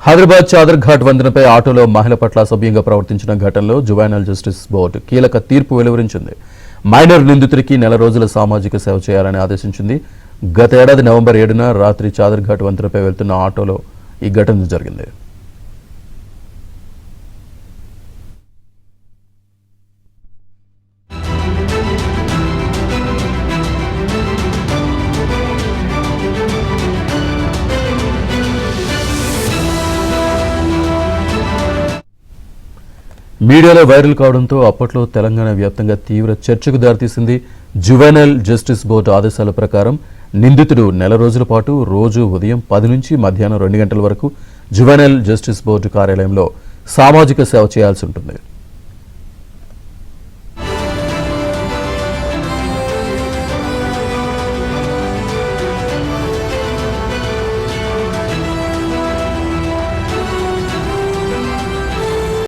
హైదరాబాద్ చాదర్ ఘాట్ వంతెనపై ఆటోలో మహిళ పట్ల అసభ్యంగా ప్రవర్తించిన ఘటనలో జువైనల్ జస్టిస్ బోర్డు కీలక తీర్పు వెలువరించింది. మైనర్ నిందితుడికి నెల రోజుల సామాజిక సేవ చేయాలని ఆదేశించింది. గత ఏడాది నవంబర్ 7న రాత్రి చాదర్ ఘాట్ వంతెనపై వెళ్తున్న ఆటోలో ఈ ఘటన జరిగింది. మీడియాలో వైరల్ కావడంతో అప్పట్లో తెలంగాణ వ్యాప్తంగా తీవ్ర చర్చకు దారితీసింది. జువైనల్ జస్టిస్ బోర్డు ఆదేశాల ప్రకారం నిందితుడు నెల రోజుల పాటు రోజు ఉదయం 10 నుంచి మధ్యాహ్నం 2 గంటల వరకు జువైనల్ జస్టిస్ బోర్డు కార్యాలయంలో సామాజిక సేవ చేయాల్సి ఉంటుంది.